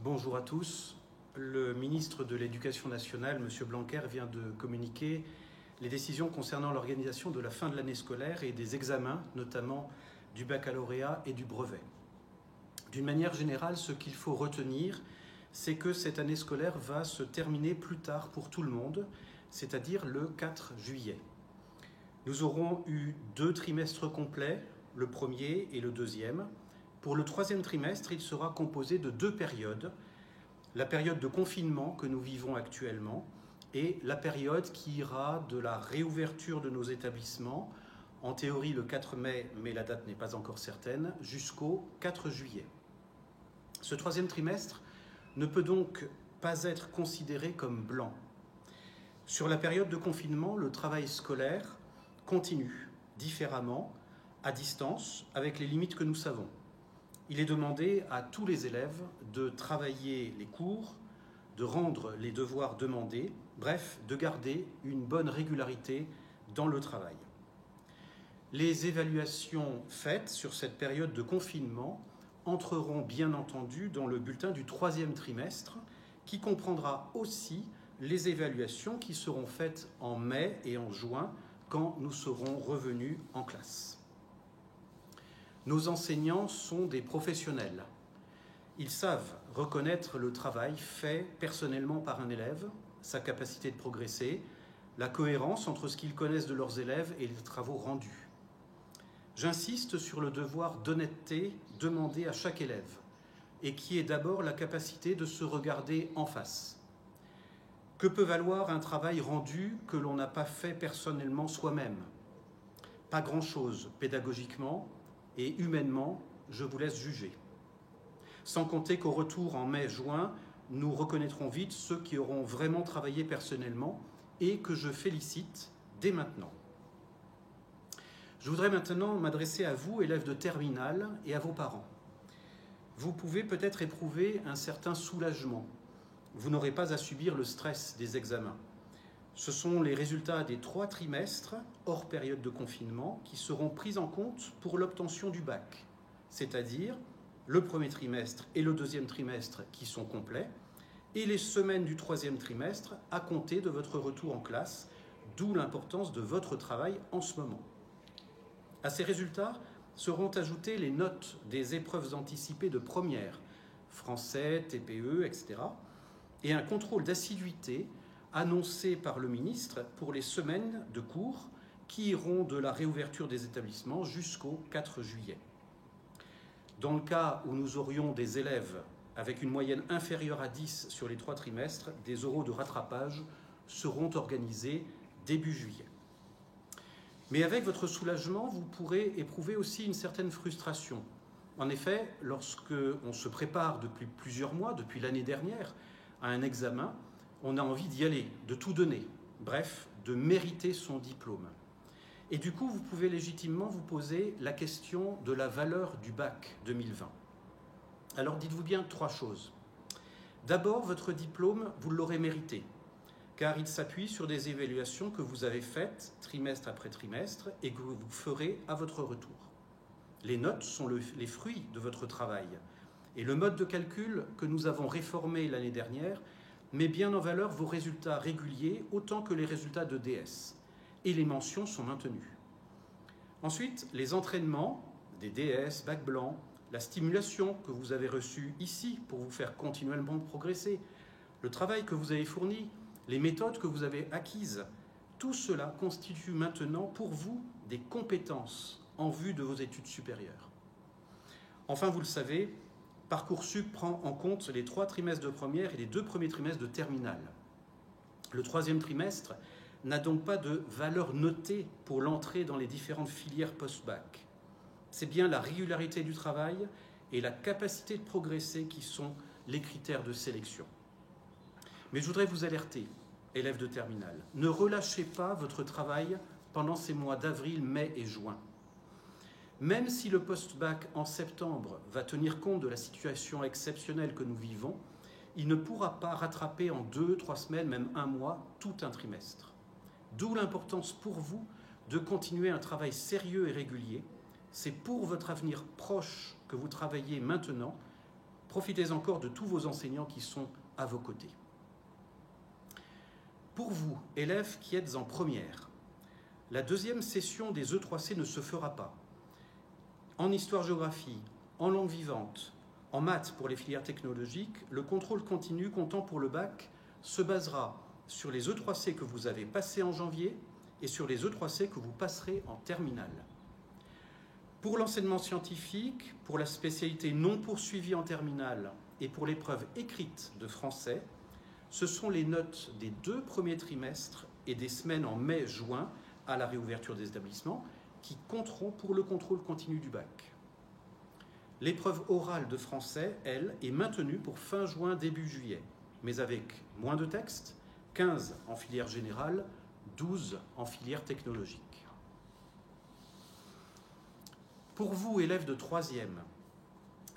Bonjour à tous. Le ministre de l'Éducation nationale, M. Blanquer, vient de communiquer les décisions concernant l'organisation de la fin de l'année scolaire et des examens, notamment du baccalauréat et du brevet. D'une manière générale, ce qu'il faut retenir, c'est que cette année scolaire va se terminer plus tard pour tout le monde, c'est-à-dire le 4 juillet. Nous aurons eu 2 trimestres complets, le premier et le deuxième. Pour le troisième trimestre, il sera composé de 2 périodes. La période de confinement que nous vivons actuellement et la période qui ira de la réouverture de nos établissements, en théorie le 4 mai, mais la date n'est pas encore certaine, jusqu'au 4 juillet. Ce troisième trimestre ne peut donc pas être considéré comme blanc. Sur la période de confinement, le travail scolaire continue différemment, à distance, avec les limites que nous savons. Il est demandé à tous les élèves de travailler les cours, de rendre les devoirs demandés, bref, de garder une bonne régularité dans le travail. Les évaluations faites sur cette période de confinement entreront bien entendu dans le bulletin du troisième trimestre, qui comprendra aussi les évaluations qui seront faites en mai et en juin, quand nous serons revenus en classe. Nos enseignants sont des professionnels. Ils savent reconnaître le travail fait personnellement par un élève, sa capacité de progresser, la cohérence entre ce qu'ils connaissent de leurs élèves et les travaux rendus. J'insiste sur le devoir d'honnêteté demandé à chaque élève, et qui est d'abord la capacité de se regarder en face. Que peut valoir un travail rendu que l'on n'a pas fait personnellement soi-même? Pas grand-chose pédagogiquement, et humainement, je vous laisse juger. Sans compter qu'au retour en mai-juin, nous reconnaîtrons vite ceux qui auront vraiment travaillé personnellement et que je félicite dès maintenant. Je voudrais maintenant m'adresser à vous, élèves de terminale, et à vos parents. Vous pouvez peut-être éprouver un certain soulagement. Vous n'aurez pas à subir le stress des examens. Ce sont les résultats des 3 trimestres, hors période de confinement, qui seront pris en compte pour l'obtention du bac, c'est-à-dire le premier trimestre et le deuxième trimestre qui sont complets, et les semaines du troisième trimestre à compter de votre retour en classe, d'où l'importance de votre travail en ce moment. À ces résultats seront ajoutées les notes des épreuves anticipées de première, français, TPE, etc., et un contrôle d'assiduité annoncé par le ministre pour les semaines de cours qui iront de la réouverture des établissements jusqu'au 4 juillet. Dans le cas où nous aurions des élèves avec une moyenne inférieure à 10 sur les 3 trimestres, des oraux de rattrapage seront organisés début juillet. Mais avec votre soulagement, vous pourrez éprouver aussi une certaine frustration. En effet, lorsque on se prépare depuis plusieurs mois, depuis l'année dernière, à un examen, on a envie d'y aller, de tout donner, bref, de mériter son diplôme. Et du coup, vous pouvez légitimement vous poser la question de la valeur du bac 2020. Alors dites-vous bien 3 choses. D'abord, votre diplôme, vous l'aurez mérité, car il s'appuie sur des évaluations que vous avez faites trimestre après trimestre et que vous ferez à votre retour. Les notes sont les fruits de votre travail. Et le mode de calcul que nous avons réformé l'année dernière met bien en valeur vos résultats réguliers autant que les résultats de DS. Et les mentions sont maintenues. Ensuite, les entraînements des DS, bac blanc, la stimulation que vous avez reçue ici pour vous faire continuellement progresser, le travail que vous avez fourni, les méthodes que vous avez acquises, tout cela constitue maintenant pour vous des compétences en vue de vos études supérieures. Enfin, vous le savez, Parcoursup prend en compte les 3 trimestres de première et les 2 premiers trimestres de terminale. Le 3e trimestre n'a donc pas de valeur notée pour l'entrée dans les différentes filières post-bac. C'est bien la régularité du travail et la capacité de progresser qui sont les critères de sélection. Mais je voudrais vous alerter, élèves de terminale, ne relâchez pas votre travail pendant ces mois d'avril, mai et juin. Même si le post-bac en septembre va tenir compte de la situation exceptionnelle que nous vivons, il ne pourra pas rattraper en 2-3 semaines, même 1 mois, tout un trimestre. D'où l'importance pour vous de continuer un travail sérieux et régulier. C'est pour votre avenir proche que vous travaillez maintenant. Profitez encore de tous vos enseignants qui sont à vos côtés. Pour vous, élèves qui êtes en première, la deuxième session des E3C ne se fera pas. En histoire-géographie, en langue vivante, en maths pour les filières technologiques, le contrôle continu comptant pour le bac se basera sur les E3C que vous avez passés en janvier et sur les E3C que vous passerez en terminale. Pour l'enseignement scientifique, pour la spécialité non poursuivie en terminale et pour l'épreuve écrite de français, ce sont les notes des 2 premiers trimestres et des semaines en mai-juin à la réouverture des établissements qui compteront pour le contrôle continu du bac. L'épreuve orale de français, elle, est maintenue pour fin juin, début juillet, mais avec moins de textes, 15 en filière générale, 12 en filière technologique. Pour vous, élèves de 3e,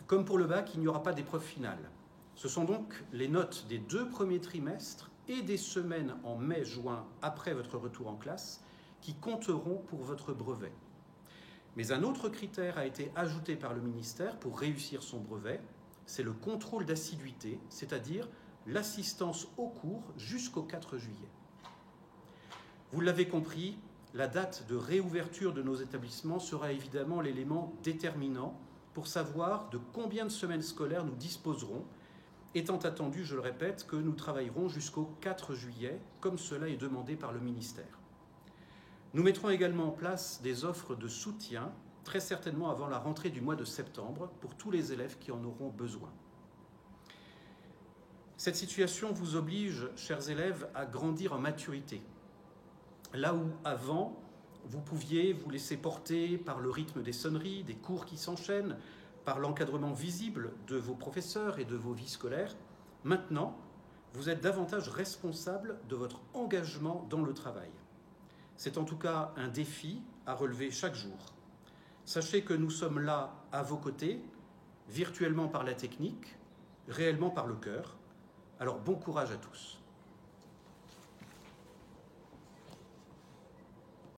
comme pour le bac, il n'y aura pas d'épreuve finale. Ce sont donc les notes des 2 premiers trimestres et des semaines en mai-juin après votre retour en classe qui compteront pour votre brevet. Mais un autre critère a été ajouté par le ministère pour réussir son brevet, c'est le contrôle d'assiduité, c'est-à-dire l'assistance au cours jusqu'au 4 juillet. Vous l'avez compris, la date de réouverture de nos établissements sera évidemment l'élément déterminant pour savoir de combien de semaines scolaires nous disposerons, étant attendu, je le répète, que nous travaillerons jusqu'au 4 juillet, comme cela est demandé par le ministère. Nous mettrons également en place des offres de soutien, très certainement avant la rentrée du mois de septembre, pour tous les élèves qui en auront besoin. Cette situation vous oblige, chers élèves, à grandir en maturité. Là où, avant, vous pouviez vous laisser porter par le rythme des sonneries, des cours qui s'enchaînent, par l'encadrement visible de vos professeurs et de vos vies scolaires, maintenant, vous êtes davantage responsable de votre engagement dans le travail. C'est en tout cas un défi à relever chaque jour. Sachez que nous sommes là à vos côtés, virtuellement par la technique, réellement par le cœur. Alors bon courage à tous.